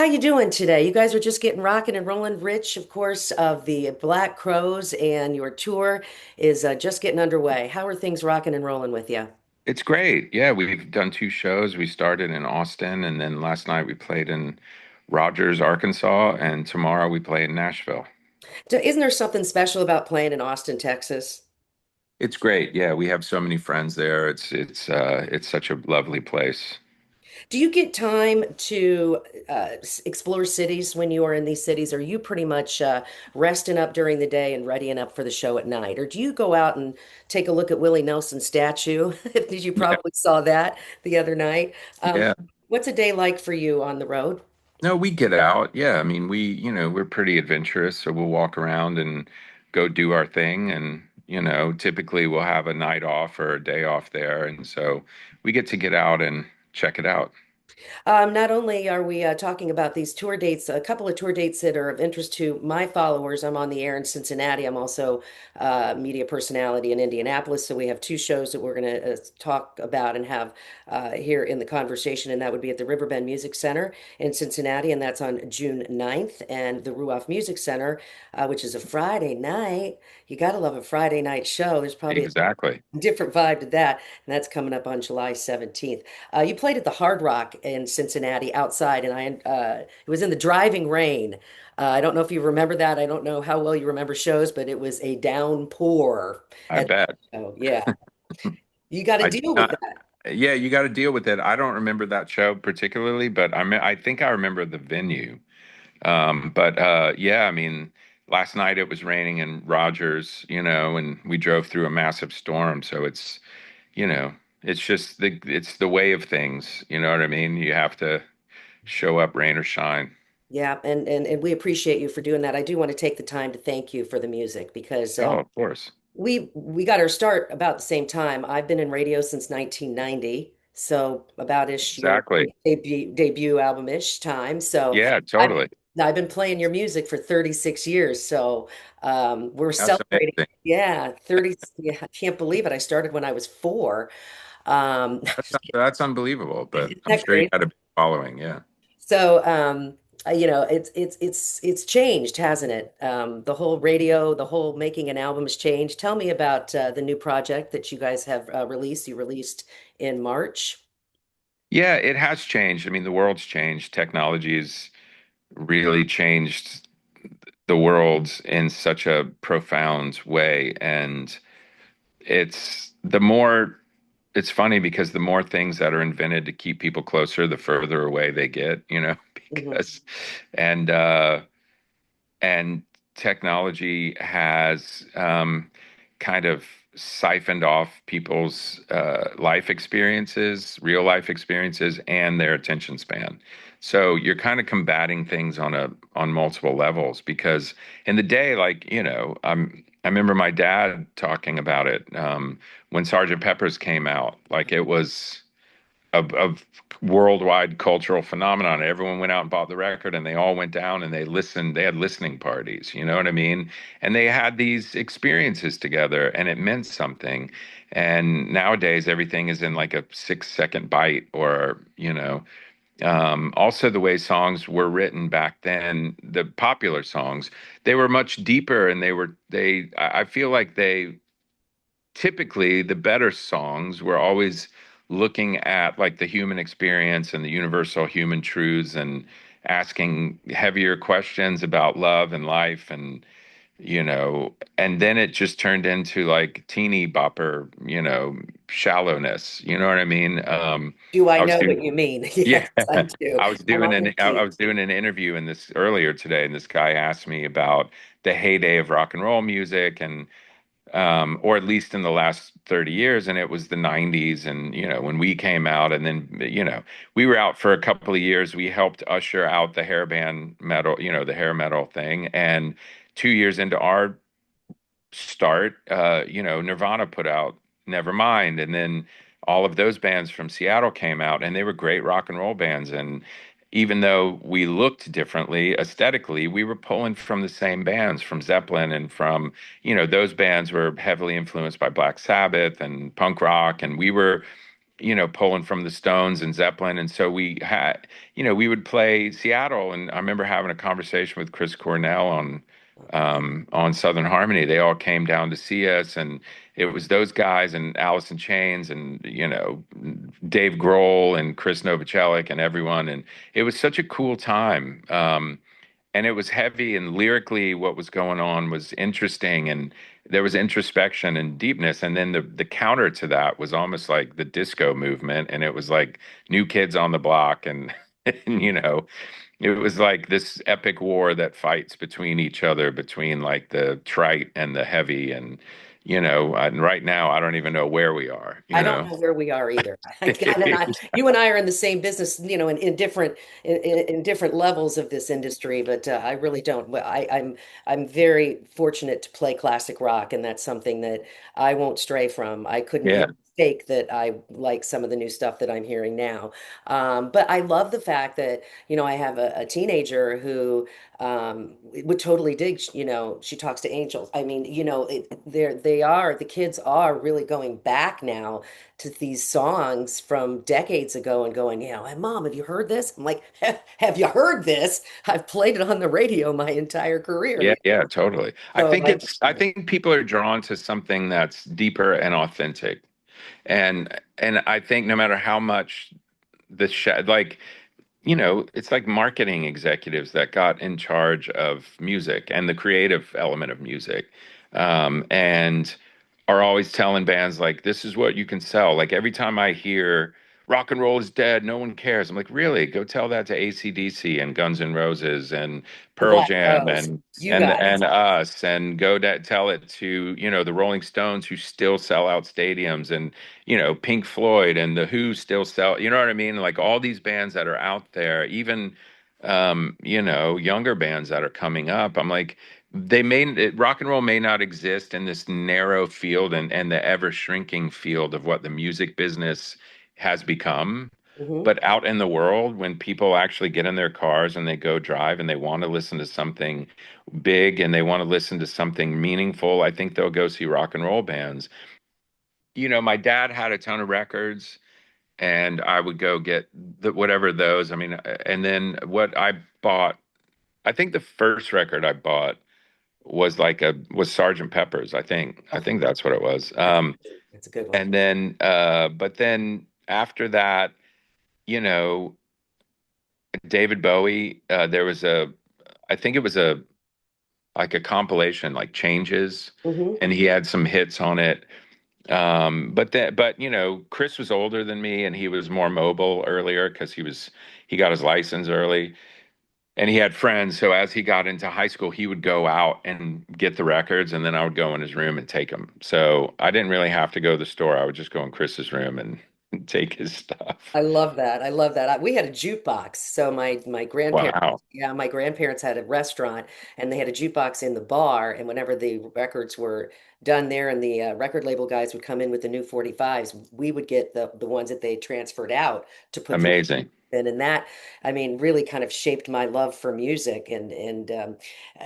How you doing today? You guys are just getting rocking and rolling. Rich, of course, of the Black Crows, and your tour is just getting underway. How are things rocking and rolling with you? It's great. Yeah, we've done two shows. We started in Austin, and then last night we played in Rogers, Arkansas, and tomorrow we play in Nashville. Isn't there something special about playing in Austin, Texas? It's great. Yeah, we have so many friends there. It's such a lovely place. Do you get time to explore cities when you are in these cities? Are you pretty much resting up during the day and readying up for the show at night? Or do you go out and take a look at Willie Nelson's statue? Did you Yeah, probably saw that the other night? Um, yeah. what's a day like for you on the road? No, we get out. Yeah, I mean, we're pretty adventurous, so we'll walk around and go do our thing, and typically we'll have a night off or a day off there, and so we get out and check it out. Not only are we talking about these tour dates, a couple of tour dates that are of interest to my followers. I'm on the air in Cincinnati. I'm also a media personality in Indianapolis. So we have two shows that we're going to talk about and have here in the conversation. And that would be at the Riverbend Music Center in Cincinnati. And that's on June 9th. And the Ruoff Music Center, which is a Friday night. You got to love a Friday night show. There's probably Exactly. a different vibe to that. And that's coming up on July 17th. You played at the Hard Rock in Cincinnati outside, and it was in the driving rain. I don't know if you remember that. I don't know how well you remember shows, but it was a downpour I at bet. oh yeah. You got to I do deal with not. that. Yeah, you got to deal with it. I don't remember that show particularly, but I think I remember the venue. But yeah, I mean, last night it was raining in Rogers, and we drove through a massive storm. So you know, it's the way of things. You know what I mean? You have to show up, rain or shine. Yeah, and we appreciate you for doing that. I do want to take the time to thank you for the music because Oh, of course. we got our start about the same time. I've been in radio since 1990, so about ish your Exactly. debut album-ish time. So Yeah, I've totally. I've been playing your music for 36 years. So we're That's celebrating. amazing. Yeah, 30. Yeah, I can't believe it. I started when I was four. That's unbelievable, but Isn't I'm that sure you crazy? had a big following. Yeah. So, it's changed, hasn't it? The whole radio, the whole making an album has changed. Tell me about the new project that you guys have released. You released in March. Yeah, it has changed. I mean, the world's changed. Technology's really changed the world in such a profound way. And it's the more, it's funny because the more things that are invented to keep people closer, the further away they get, Hmm. because, and, uh, and technology has kind of siphoned off people's life experiences, real life experiences, and their attention span. So you're kind of combating things on multiple levels because in the day, like I remember my dad talking about it when Sergeant Pepper's came out. Like it was a worldwide cultural phenomenon. Everyone went out and bought the record, and they all went down and they listened. They had listening parties, you know what I mean? And they had these experiences together, and it meant something. And nowadays, everything is in like a 6 second bite, or also the way songs were written back then, the popular songs, they were much deeper, and I feel like they typically the better songs were always looking at like the human experience and the universal human truths and asking heavier questions about love and life and then it just turned into like teeny bopper, shallowness. You know what I mean? Do I I was know doing what you mean? Yeah, Yes, I do. I'm on the I team. was doing an interview in this earlier today, and this guy asked me about the heyday of rock and roll music, and or at least in the last 30 years. And it was the 90s. And, when we came out, and then, we were out for a couple of years. We helped usher out the hair band metal, the hair metal thing. And 2 years into our start, Nirvana put out Nevermind, and then all of those bands from Seattle came out, and they were great rock and roll bands. And even though we looked differently aesthetically, we were pulling from the same bands, from Zeppelin and from, those bands were heavily influenced by Black Sabbath and punk rock, and we were pulling from the Stones and Zeppelin. And so we had, we would play Seattle. And I remember having a conversation with Chris Cornell on Southern Harmony. They all came down to see us, and it was those guys and Alice in Chains and, Dave Grohl and Chris Novoselic and everyone. And it was such a cool time. And it was heavy and lyrically what was going on was interesting, and there was introspection and deepness. And then the counter to that was almost like the disco movement, and it was like New Kids on the Block, and, and it was like this epic war that fights between each other, between like the trite and the heavy. And right now I don't even know where we are, I don't know where we are either. You and I are in the same business, in different in different levels of this industry, but I really don't. I'm very fortunate to play classic rock, and that's something that I won't stray from. I couldn't Yeah. even mistake that I like some of the new stuff that I'm hearing now. But I love the fact that, I have a teenager who would totally dig, she talks to angels. I mean, the kids are really going back now to these songs from decades ago and going, hey, Mom, have you heard this? I'm like, have you heard this? I've played it on the radio my entire career. Yeah, yeah, totally. I So think I think people are drawn to something that's deeper and authentic. And I think no matter how much like, it's like marketing executives that got in charge of music and the creative element of music, and are always telling bands like, this is what you can sell. Like every time I hear rock and roll is dead, no one cares. I'm like, really? Go tell that to AC/DC and Guns N' Roses and the Pearl Black Jam Rose, and you and guys. and us, and tell it to, the Rolling Stones, who still sell out stadiums, and Pink Floyd and the Who still sell, you know what I mean? Like all these bands that are out there, even younger bands that are coming up. I'm like, rock and roll may not exist in this narrow field and the ever shrinking field of what the music business has become. Hmm. But out in the world, when people actually get in their cars and they go drive and they want to listen to something big and they want to listen to something meaningful, I think they'll go see rock and roll bands. My dad had a ton of records, and I would go get whatever those. I mean, and then what I bought, I think the first record I bought was Sergeant Pepper's. I think that's what it was. That's that's a good one. And then but then after that, you know, David Bowie, there was I think it was like a compilation, like Changes, Hmm. and he had some hits on it. But Chris was older than me, and he was more mobile earlier because he got his license early, and he had friends. So as he got into high school, he would go out and get the records, and then I would go in his room and take them. So I didn't really have to go to the store. I would just go in Chris's room and take his stuff. I love that. I love that. We had a jukebox. So my grandparents, Wow. yeah, my grandparents had a restaurant, and they had a jukebox in the bar. And whenever the records were done there, and the record label guys would come in with the new 45s, we would get the ones that they transferred out to put the Amazing. in. And that, I mean, really kind of shaped my love for music. And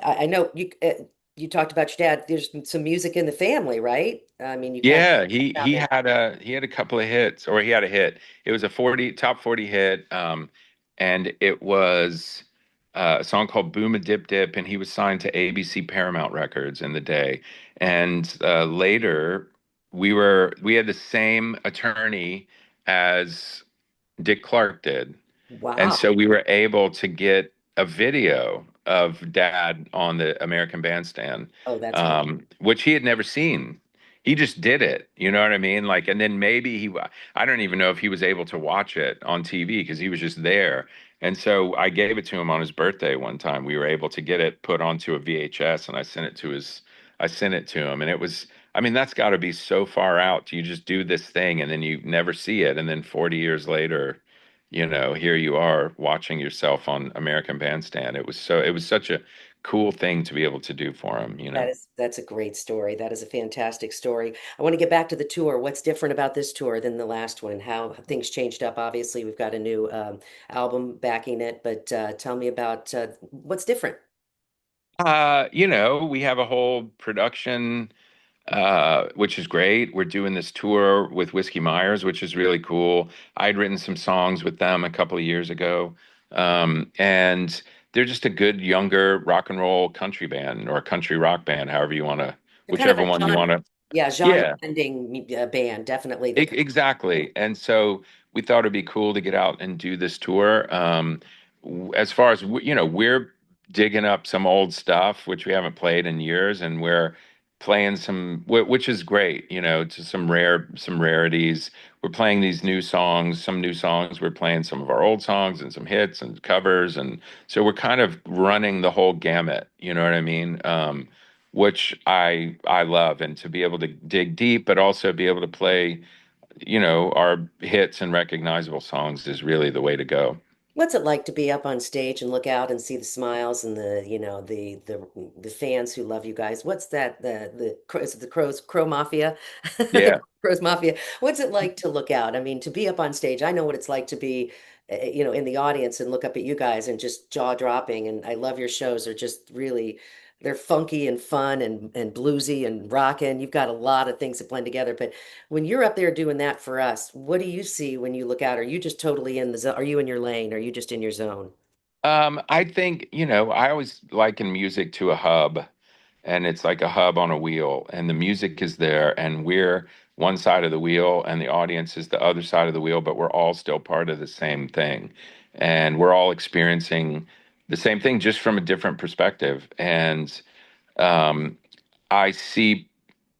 I know you talked about your dad. There's some music in the family, right? I mean, you kind of Yeah, he found he that. had a couple of hits, or he had a hit. It was a 40 top 40 hit, and it was a song called Boom a Dip Dip, and he was signed to ABC Paramount Records in the day. And later, we had the same attorney as Dick Clark did. And Wow. so we were able to get a video of Dad on the American Bandstand, Oh, that's great. which he had never seen. He just did it, you know what I mean? Like, and then maybe I don't even know if he was able to watch it on TV because he was just there. And so I gave it to him on his birthday one time. We were able to get it put onto a VHS, and I sent it to him. And it was, I mean, that's got to be so far out. You just do this thing and then you never see it. And then 40 years later, here you are watching yourself on American Bandstand. It was such a cool thing to be able to do for him. That's a great story. That is a fantastic story. I want to get back to the tour. What's different about this tour than the last one? How have things changed up? Obviously, we've got a new album backing it, but tell me about what's different. We have a whole production. which is great. We're doing this tour with Whiskey Myers, which is really cool. I'd written some songs with them a couple of years ago. And they're just a good younger rock and roll country band or country rock band, however you want to, They're kind of whichever a one you want genre, to. yeah, genre Yeah, bending band, definitely. They're kind of, Exactly. And so we thought it'd be cool to get out and do this tour. As far as we're digging up some old stuff which we haven't played in years, and we're playing which is great, to some rarities. We're playing these new songs, some new songs. We're playing some of our old songs and some hits and covers, and so we're kind of running the whole gamut. You know what I mean? Which I love, and to be able to dig deep, but also be able to play, our hits and recognizable songs is really the way to go. what's it like to be up on stage and look out and see the smiles and the fans who love you guys? What's that? Is it the Crow Mafia? The Yeah. Crows Mafia. What's it like to look out? I mean, to be up on stage, I know what it's like to be, in the audience and look up at you guys and just jaw dropping. And I love your shows. They're just really, they're funky and fun and bluesy and rocking. You've got a lot of things that blend together. But when you're up there doing that for us, what do you see when you look out? Are you just totally in the zone? Are you in your lane? Are you just in your zone? I think, I always liken music to a hub, and it's like a hub on a wheel, and the music is there, and we're one side of the wheel, and the audience is the other side of the wheel, but we're all still part of the same thing. And we're all experiencing the same thing just from a different perspective. And um, I see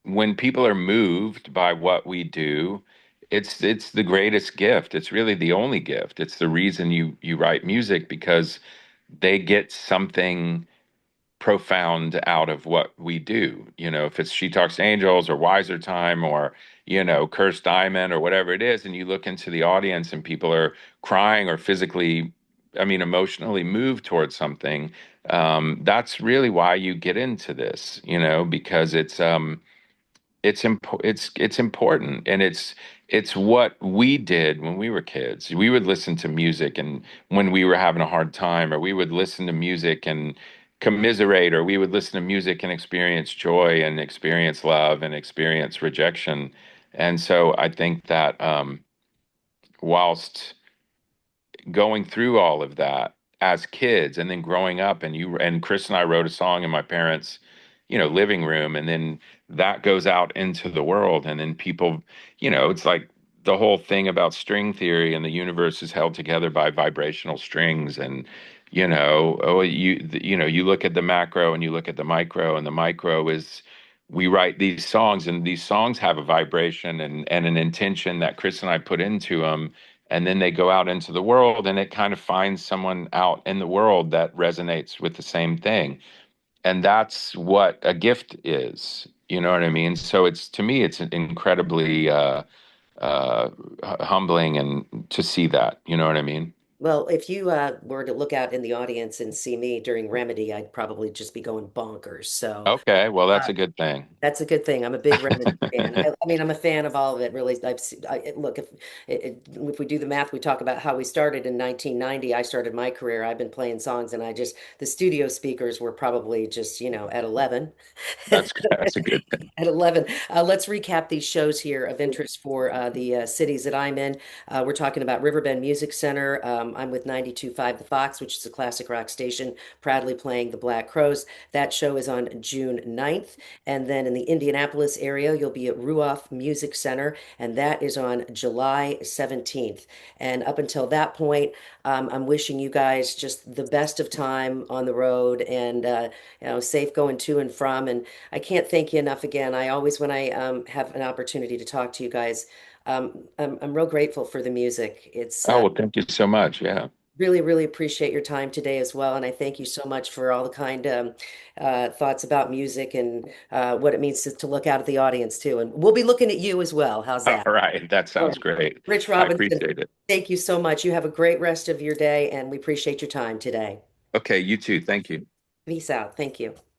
when people are moved by what we do, it's the greatest gift. It's really the only gift. It's the reason you write music, because they get something profound out of what we do. If it's She Talks to Angels or Wiser Time or, Cursed Diamond or whatever it is, and you look into the audience and people are crying or physically, I mean, emotionally moved towards something, that's really why you get into this, because it's important, and it's what we did when we were kids. We would listen to music and when we were having a hard time, or we would listen to music and commiserate, or we would listen to music and experience joy and experience love and experience rejection. And so I think that whilst going through all of that as kids and then growing up, and Chris and I wrote a song in my parents' living room, and then that goes out into the world, and then people, it's like the whole thing about string theory, and the universe is held together by vibrational strings. And you look at the macro and you look at the micro, and the micro is we write these songs, and these songs have a vibration and an intention that Chris and I put into them, and then they go out into the world, and it kind of finds someone out in the world that resonates with the same thing. And that's what a gift is. You know what I mean? So it's, to me, it's incredibly uh, humbling, and to see that. You know what I mean? Well, if you were to look out in the audience and see me during Remedy, I'd probably just be going bonkers. So Okay, well, that's uh, a good thing. that's a good thing. I'm a big Remedy fan. I mean, I'm a fan of all of it, really. Look, if we do the math, we talk about how we started in 1990. I started my career. I've been playing songs, and the studio speakers were probably just, at 11. That's a good thing. At 11. Let's recap these shows here of interest for the cities that I'm in. We're talking about Riverbend Music Center. I'm with 92.5 The Fox, which is a classic rock station, proudly playing the Black Crows. That show is on June 9th. And then in the Indianapolis area, you'll be at Ruoff Music Center, and that is on July 17th. And up until that point, I'm wishing you guys just the best of time on the road, and safe going to and from. And I can't thank you enough again. I always, when I have an opportunity to talk to you guys, I'm real grateful for the music. It's Oh, well, thank you so much. Yeah. really, really appreciate your time today as well. And I thank you so much for all the kind thoughts about music and what it means to look out at the audience too. And we'll be looking at you as well. How's All that? right. That All sounds right. great. Rich I Robinson, appreciate it. thank you so much. You have a great rest of your day, and we appreciate your time today. Okay, you too. Thank you. Peace out. Thank you.